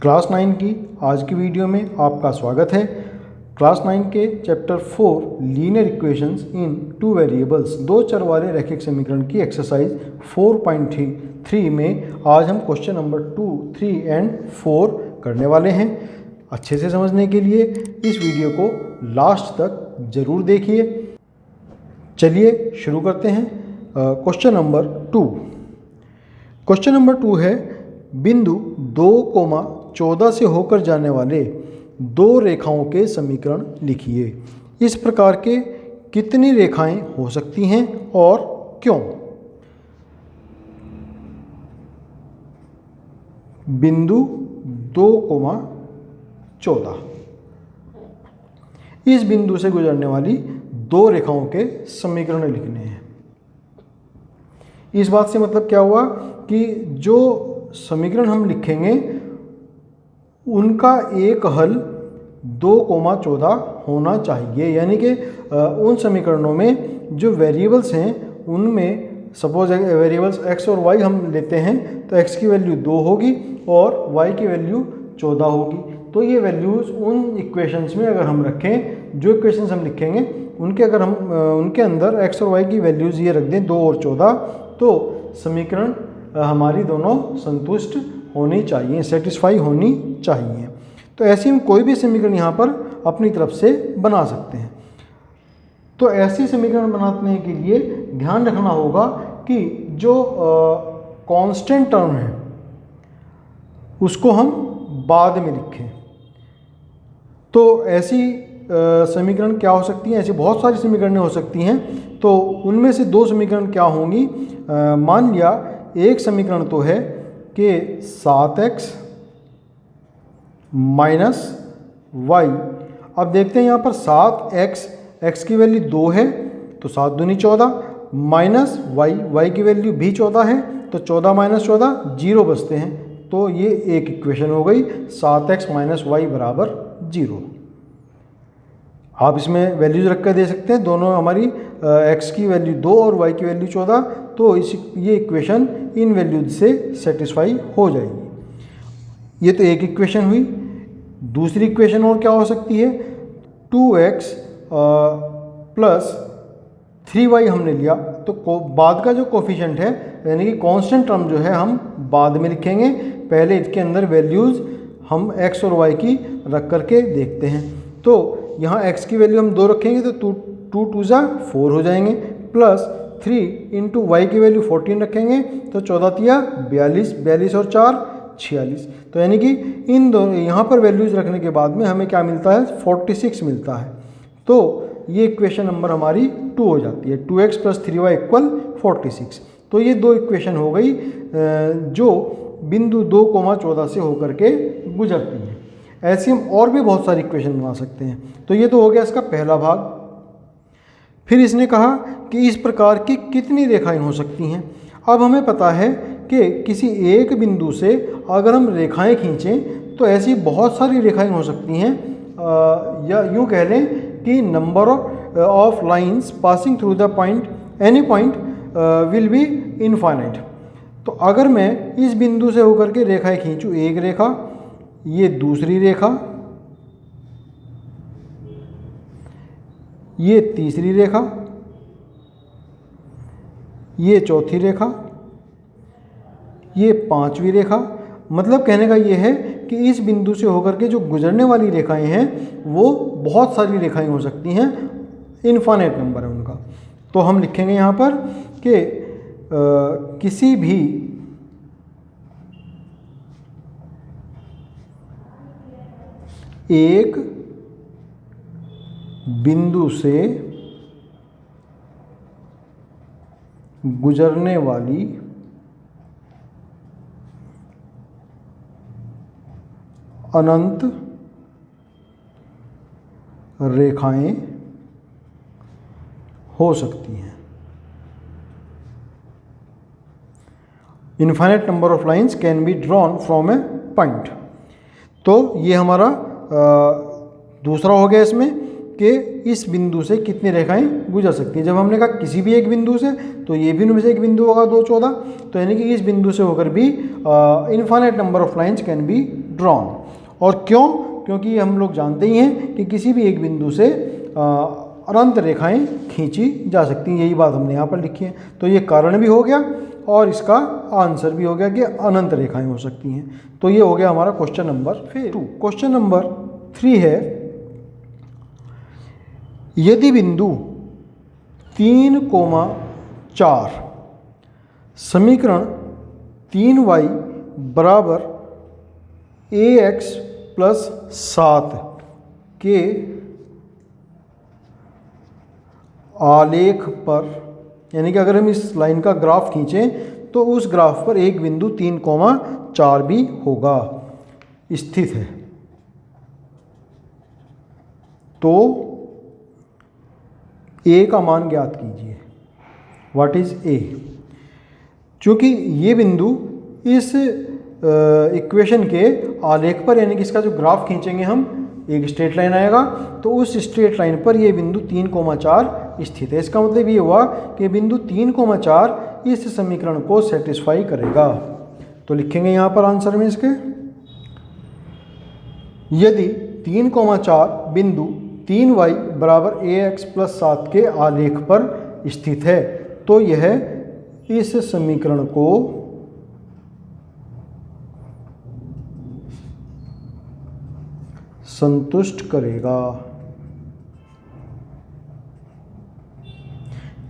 Class 9 की आज की वीडियो में आपका स्वागत है। क्लास 9 के चैप्टर 4 लीनियर इक्वेशंस इन टू वेरिएबल्स दो चर वाले रैखिक समीकरण की एक्सरसाइज 4.3 में आज हम क्वेश्चन नंबर 2, 3 एंड 4 करने वाले हैं। अच्छे से समझने के लिए इस वीडियो को लास्ट तक ज़रूर देखिए। चलिए शुरू करते हैं। Question number 2। क्वेश्चन नंबर 2 है, बिंदु 2,14 से होकर जाने वाले दो रेखाओं के समीकरण लिखिए। इस प्रकार के कितनी रेखाएं हो सकती हैं और क्यों? बिंदु 2,14, इस बिंदु से गुजरने वाली दो रेखाओं के समीकरण लिखने हैं। इस बात से मतलब क्या हुआ कि जो समीकरण हम लिखेंगे उनका एक हल 2,14 होना चाहिए, यानी कि उन समीकरणों में जो वेरिएबल्स हैं उनमें सपोज वेरिएबल्स x और y हम लेते हैं तो x की वैल्यू 2 होगी और y की वैल्यू 14 होगी। तो ये वैल्यूज़ उन इक्वेशंस में अगर हम रखें, जो इक्वेशंस हम लिखेंगे उनके अंदर x और y की वैल्यूज़ ये रख दें 2 और 14, तो समीकरण हमारी दोनों संतुष्ट होनी चाहिए, सेटिस्फाई होनी चाहिए। तो ऐसे हम कोई भी समीकरण यहाँ पर अपनी तरफ से बना सकते हैं। तो ऐसे समीकरण बनाने के लिए ध्यान रखना होगा कि जो कांस्टेंट टर्म है उसको हम बाद में लिखें। तो ऐसी समीकरण क्या हो सकती हैं? ऐसी बहुत सारी समीकरणें हो सकती हैं। तो उनमें से दो समीकरण क्या होंगी? मान लिया एक समीकरण तो है कि 7x माइनस वाई। अब देखते हैं यहाँ पर 7x, x की वैल्यू 2 है तो 7 दूनी 14, माइनस y की वैल्यू भी 14 है तो 14 माइनस 14 0 बचते हैं। तो ये एक इक्वेशन हो गई, 7x माइनस वाई बराबर 0। आप इसमें वैल्यूज रख कर दे सकते हैं, दोनों हमारी x की वैल्यू 2 और y की वैल्यू 14, तो ये इक्वेशन इन वैल्यूज से सेटिस्फाई हो जाएगी। ये तो एक इक्वेशन हुई। दूसरी इक्वेशन और क्या हो सकती है? 2x प्लस 3y हमने लिया तो बाद का जो कोफिशिएंट है यानी कि कांस्टेंट टर्म जो है हम बाद में लिखेंगे। पहले इसके अंदर वैल्यूज़ हम x और y की रख करके देखते हैं। तो यहाँ x की वैल्यू हम 2 रखेंगे तो 2 2 जा 4 हो जाएंगे, प्लस 3 इंटू वाई की वैल्यू 14 रखेंगे तो 14 तिया 42, 42 और 4 46। तो यानी कि इन दोनों यहाँ पर वैल्यूज़ रखने के बाद में हमें क्या मिलता है? 46 मिलता है। तो ये इक्वेशन नंबर हमारी 2 हो जाती है। 2x plus 3y equal 46। तो ये दो इक्वेशन हो गई जो बिंदु 2,14 से होकर के गुजरती हैं। ऐसे हम और भी बहुत सारी इक्वेशन बना सकते हैं। तो ये तो हो गया इसका पहला भाग। फिर इसने कहा कि इस प्रकार की कितनी रेखाएं हो सकती हैं। अब हमें पता है कि किसी एक बिंदु से अगर हम रेखाएं खींचें तो ऐसी बहुत सारी रेखाएं हो सकती हैं, या यूँ कह लें कि number of lines passing through the point any point will be infinite. तो अगर मैं इस बिंदु से होकर के रेखाएं खींचूँ, एक रेखा, ये दूसरी रेखा, ये तीसरी रेखा, ये चौथी रेखा, ये पांचवी रेखा, मतलब कहने का ये है कि इस बिंदु से होकर के जो गुजरने वाली रेखाएं हैं वो बहुत सारी रेखाएं हो सकती हैं, इनफाइनाइट नंबर है उनका। तो हम लिखेंगे यहाँ पर कि किसी भी एक बिंदु से गुजरने वाली अनंत रेखाएं हो सकती हैं। Infinite number of lines can be drawn from A point. तो ये हमारा दूसरा हो गया इसमें कि इस बिंदु से कितनी रेखाएं गुजर सकती हैं। जब हमने कहा किसी भी एक बिंदु से, तो ये भी उनमें से एक बिंदु होगा 2, 14, तो यानी कि इस बिंदु से होकर भी infinite number of lines can be drawn. और क्यों? क्योंकि हम लोग जानते ही हैं कि किसी भी एक बिंदु से अनंत रेखाएं खींची जा सकती हैं, यही बात हमने यहाँ पर लिखी है। तो ये कारण भी हो गया और इसका आंसर भी हो गया कि अनंत रेखाएं हो सकती हैं। तो ये हो गया हमारा क्वेश्चन नंबर 2। क्वेश्चन नंबर 3 है, यदि बिंदु 3,4 समीकरण 3y बराबर ax प्लस 7 के आलेख पर, यानी कि अगर हम इस लाइन का ग्राफ खींचें तो उस ग्राफ पर एक बिंदु 3,4 भी होगा, स्थित है, तो a का मान ज्ञात कीजिए। What is a? चूँकि ये बिंदु इस इक्वेशन के आलेख पर, यानी कि इसका जो ग्राफ खींचेंगे हम, एक स्ट्रेट लाइन आएगा, तो उस स्ट्रेट लाइन पर ये बिंदु 3,4 स्थित है। इसका मतलब ये हुआ कि बिंदु 3,4 इस समीकरण को सेटिस्फाई करेगा। तो लिखेंगे यहाँ पर आंसर में इसके, यदि 3,4 बिंदु 3y बराबर ax प्लस 7 के आलेख पर स्थित है तो यह इस समीकरण को संतुष्ट करेगा।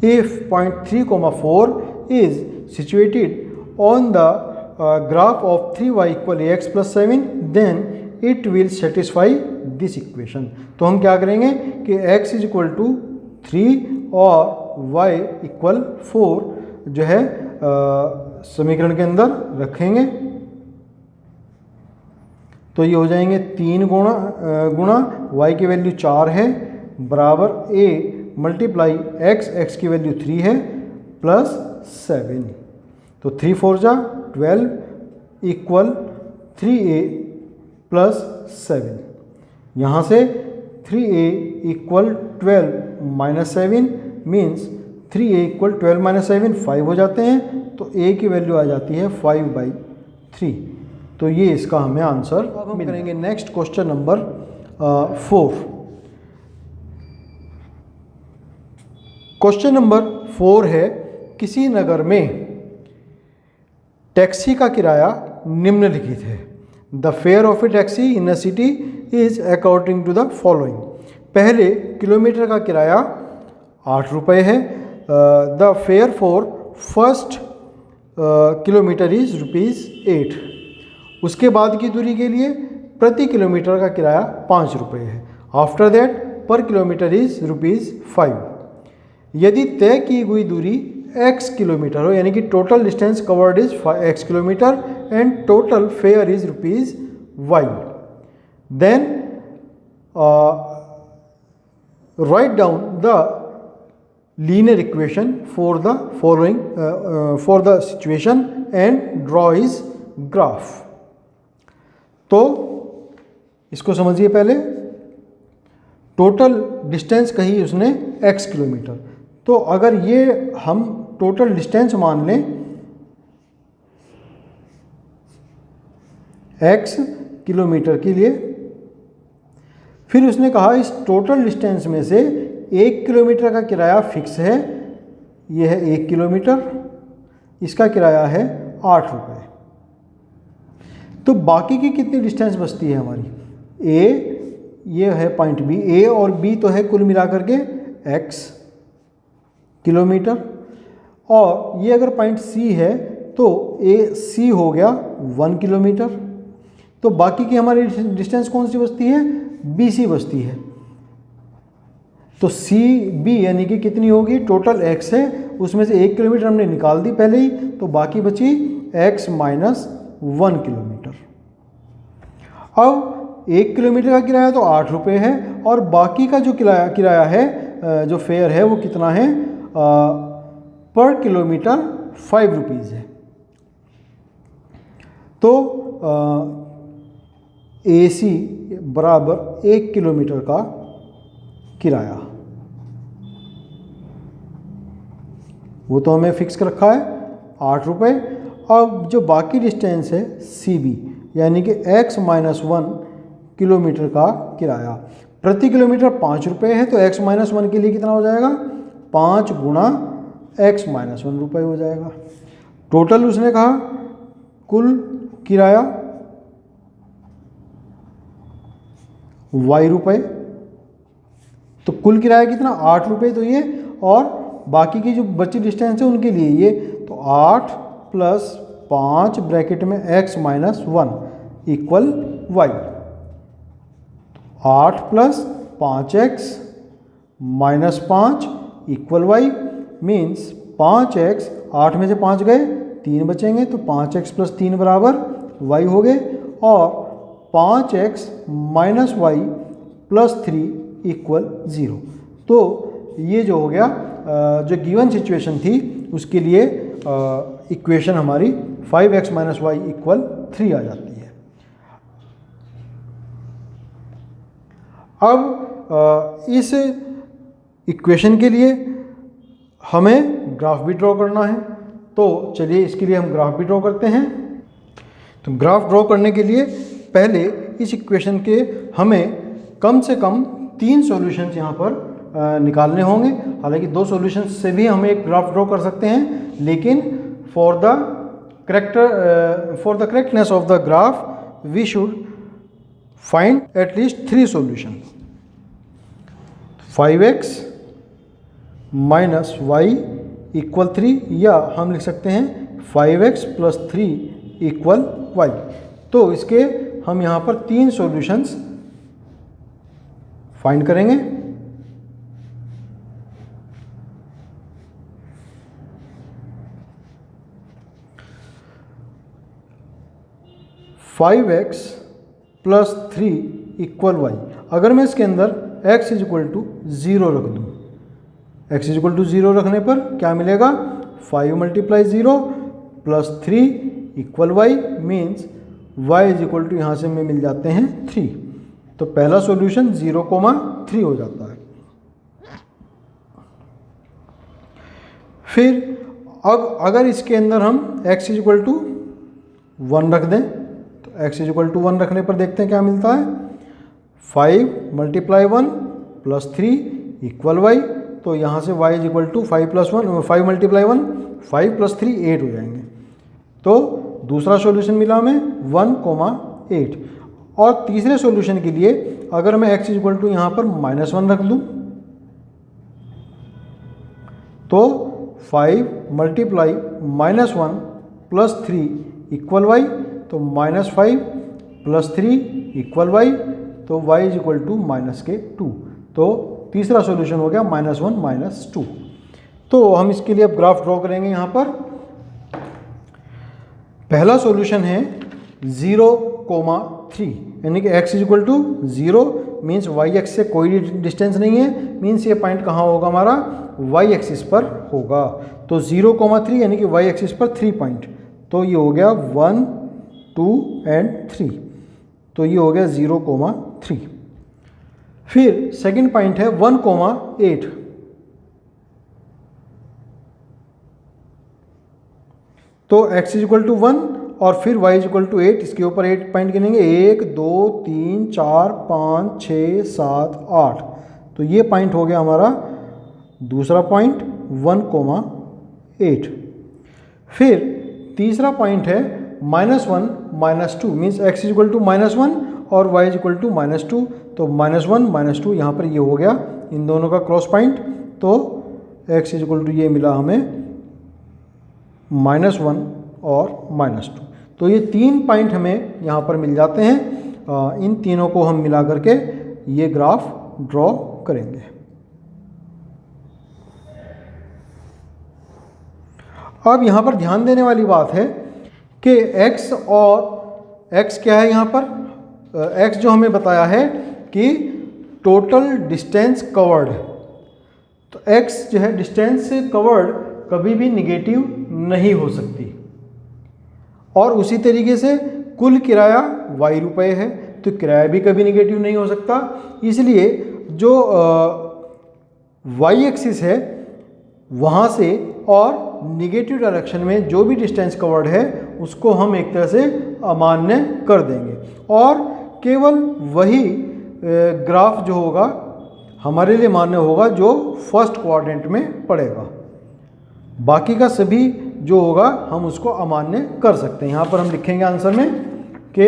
If point 3,4 is situated on the graph of 3y equal ax plus 7, then it will satisfy this equation। तो हम क्या करेंगे कि x इज इक्वल टू 3 और y इक्वल 4 जो है समीकरण के अंदर रखेंगे। तो ये हो जाएंगे 3 गुणा y की वैल्यू 4 है बराबर a मल्टीप्लाई x की वैल्यू 3 है प्लस 7। तो 3 4 जा 12 इक्वल 3a प्लस 7। यहाँ से 3a equal 12 minus 7 means 3a equal 12 minus 7 5 हो जाते हैं, तो a की वैल्यू आ जाती है 5/3। तो ये इसका हमें आंसर। अब हम करेंगे next question number 4। Question number 4 है, किसी नगर में टैक्सी का किराया निम्नलिखित है। The fare of a taxi in a city is according to the following. पहले किलोमीटर का किराया 8 रुपये है। The fare for first kilometre is ₹8। उसके बाद की दूरी के लिए प्रति किलोमीटर का किराया 5 रुपये है। आफ्टर दैट पर किलोमीटर इज ₹5। यदि तय की हुई दूरी x किलोमीटर हो, यानी कि total distance covered is x kilometre and total fare is ₹y, then write down the linear equation for the following for the situation and draw is graph. तो इसको समझिए, पहले टोटल डिस्टेंस कही उसने x kilometre, तो अगर ये हम टोटल डिस्टेंस मान लें x किलोमीटर के लिए, फिर उसने कहा इस टोटल डिस्टेंस में से 1 किलोमीटर का किराया फिक्स है, ये है 1 किलोमीटर, इसका किराया है 8 रुपये। तो बाकी की कितनी डिस्टेंस बचती है हमारी? a, ये है पॉइंट B, a और B तो है कुल मिलाकर के x किलोमीटर, और ये अगर पॉइंट C है तो AC हो गया 1 किलोमीटर। तो बाकी की हमारी डिस्टेंस कौन सी बचती है? BC बचती है। तो CB यानी कि कितनी होगी? टोटल x है, उसमें से 1 किलोमीटर हमने निकाल दी पहले ही, तो बाकी बची x माइनस 1 किलोमीटर। अब 1 किलोमीटर का किराया तो 8 रुपये है, और बाकी का जो किराया है, जो फेयर है, वो कितना है? पर किलोमीटर 5 रुपीज़ है। तो AC बराबर 1 किलोमीटर का किराया, वो तो हमें फिक्स कर रखा है 8 रुपये। अब जो बाकी डिस्टेंस है CB, यानी कि x माइनस 1 किलोमीटर का किराया। प्रति किलोमीटर 5 रुपये है, तो x माइनस 1 के लिए कितना हो जाएगा, 5 गुणा x माइनस 1 रुपये हो जाएगा। टोटल उसने कहा कुल किराया y रुपये, तो कुल किराया कितना 8 रुपये, तो ये, और बाकी की जो बची डिस्टेंस है उनके लिए ये, तो 8 प्लस 5 ब्रैकेट में x minus 1 equal y। 8 plus 5x minus 5 equal y, means 5x, 8 में से 5 गए 3 बचेंगे, तो 5x प्लस 3 बराबर y हो गए, और 5x minus y plus 3 equal 0। तो ये जो हो गया, जो गिवन सिचुएशन थी उसके लिए इक्वेशन हमारी 5x माइनस वाई इक्वल 3 आ जाती है। अब इस इक्वेशन के लिए हमें ग्राफ भी ड्रॉ करना है, तो चलिए इसके लिए हम ग्राफ भी ड्रॉ करते हैं। तो ग्राफ ड्रॉ करने के लिए पहले इस इक्वेशन के हमें कम से कम 3 सॉल्यूशंस यहाँ पर निकालने होंगे। हालांकि 2 सॉल्यूशंस से भी हम एक ग्राफ ड्रॉ कर सकते हैं, लेकिन for the correctness of the graph we should find at least 3 solution. 5x minus y equal 3, या हम लिख सकते हैं 5x प्लस 3 इक्वल y। तो इसके हम यहाँ पर 3 सॉल्यूशंस फाइंड करेंगे। Five x plus 3 equal y. अगर मैं इसके अंदर x इज इक्वल टू 0 रख दूँ, x इज इक्वल टू 0 रखने पर क्या मिलेगा, 5 multiply 0 plus 3 equal y, means y is equal to यहाँ से में मिल जाते हैं 3। तो पहला सॉल्यूशन 0,3 हो जाता है। फिर अब अगर इसके अंदर हम x इज इक्वल टू 1 रख दें, तो x इज इक्वल टू 1 रखने पर देखते हैं क्या मिलता है, 5 मल्टीप्लाई 1 प्लस 3 इक्वल y। तो यहाँ से y is equal to 5 plus 1, 5 multiply 1 5 plus 3 8 हो जाएंगे। तो दूसरा सॉल्यूशन मिला हमें 1,8। और तीसरे सॉल्यूशन के लिए अगर मैं x इज इक्वल टू यहाँ पर -1 रख दूँ, तो 5 मल्टीप्लाई -1 प्लस 3 इक्वल y। तो -5 प्लस 3 इक्वल y, तो y इज इक्वल टू -2। तो तीसरा सॉल्यूशन हो गया -1 -2। तो हम इसके लिए अब ग्राफ ड्रॉ करेंगे। यहाँ पर पहला सॉल्यूशन है 0,3, यानी कि x is equal to 0 means y axis से कोई डिस्टेंस नहीं है, मीन्स ये पॉइंट कहाँ होगा हमारा, y एक्सिस पर होगा। तो 0,3 यानी कि y एक्सिस पर 3 पॉइंट, तो ये हो गया 1, 2 एंड 3। तो ये हो गया 0,3। फिर सेकंड पॉइंट है 1,8। तो x इज इक्वल टू 1 और फिर y इज इक्वल टू 8, इसके ऊपर 8 पॉइंट गिनेंगे, 1, 2, 3, 4, 5, 6, 7, 8। तो ये पॉइंट हो गया हमारा दूसरा पॉइंट 1,8। फिर तीसरा पॉइंट है -1 -2, means x is equal to -1 और y इज इक्वल टू -2। तो -1 -2 यहाँ पर ये हो गया इन दोनों का क्रॉस पॉइंट। तो x इज इक्वल टू ये मिला हमें -1 और -2। तो ये 3 पॉइंट हमें यहाँ पर मिल जाते हैं। इन तीनों को हम मिला करके ये ग्राफ ड्रॉ करेंगे। अब यहाँ पर ध्यान देने वाली बात है कि x और x क्या है, यहाँ पर x जो हमें बताया है कि टोटल डिस्टेंस कवर्ड, तो x जो है डिस्टेंस कवर्ड कभी भी निगेटिव नहीं हो सकती। और उसी तरीके से कुल किराया y रुपये है, तो किराया भी कभी निगेटिव नहीं हो सकता। इसलिए जो y एक्सिस है वहाँ से और निगेटिव डायरेक्शन में जो भी डिस्टेंस कवर्ड है उसको हम एक तरह से अमान्य कर देंगे और केवल वही ग्राफ जो होगा हमारे लिए मान्य होगा जो फर्स्ट क्वाड्रेंट में पड़ेगा। बाकी का सभी जो होगा हम उसको अमान्य कर सकते हैं। यहाँ पर हम लिखेंगे आंसर में कि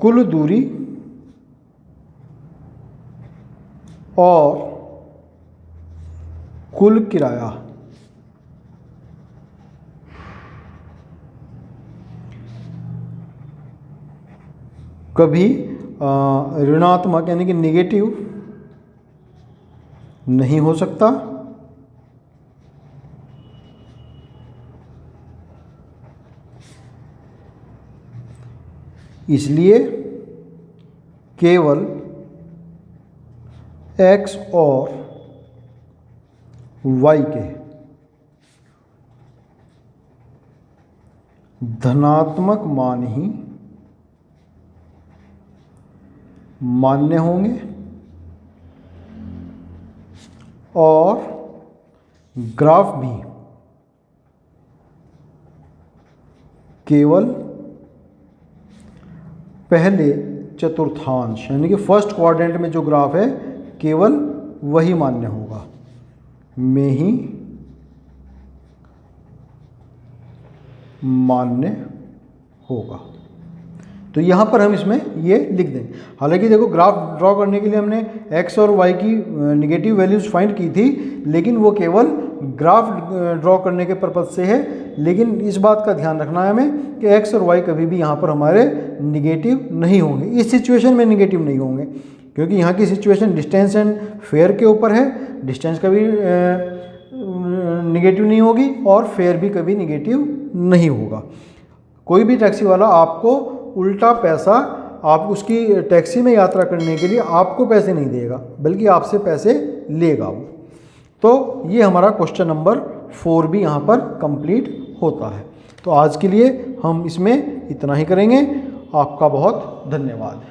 कुल दूरी और कुल किराया कभी ऋणात्मक यानी कि नेगेटिव नहीं हो सकता, इसलिए केवल x और y के धनात्मक मान ही मान्य होंगे और ग्राफ भी केवल पहले चतुर्थांश यानी कि फर्स्ट क्वाड्रेंट में जो ग्राफ है केवल वही मान्य होगा में ही मान्य होगा। तो यहाँ पर हम इसमें ये लिख देंगे। हालांकि देखो ग्राफ ड्रॉ करने के लिए हमने x और y की निगेटिव वैल्यूज फाइंड की थी, लेकिन वो केवल ग्राफ ड्रॉ करने के पर्पज से है। लेकिन इस बात का ध्यान रखना है हमें कि x और y कभी भी यहाँ पर हमारे निगेटिव नहीं होंगे, इस सिचुएशन में निगेटिव नहीं होंगे, क्योंकि यहाँ की सिचुएशन डिस्टेंस एंड फेयर के ऊपर है। डिस्टेंस कभी निगेटिव नहीं होगी और फेयर भी कभी निगेटिव नहीं होगा। कोई भी टैक्सी वाला आपको उल्टा पैसा, आप उसकी टैक्सी में यात्रा करने के लिए आपको पैसे नहीं देगा, बल्कि आपसे पैसे लेगा वो। तो ये हमारा क्वेश्चन नंबर 4 भी यहाँ पर कंप्लीट होता है। तो आज के लिए हम इसमें इतना ही करेंगे। आपका बहुत धन्यवाद।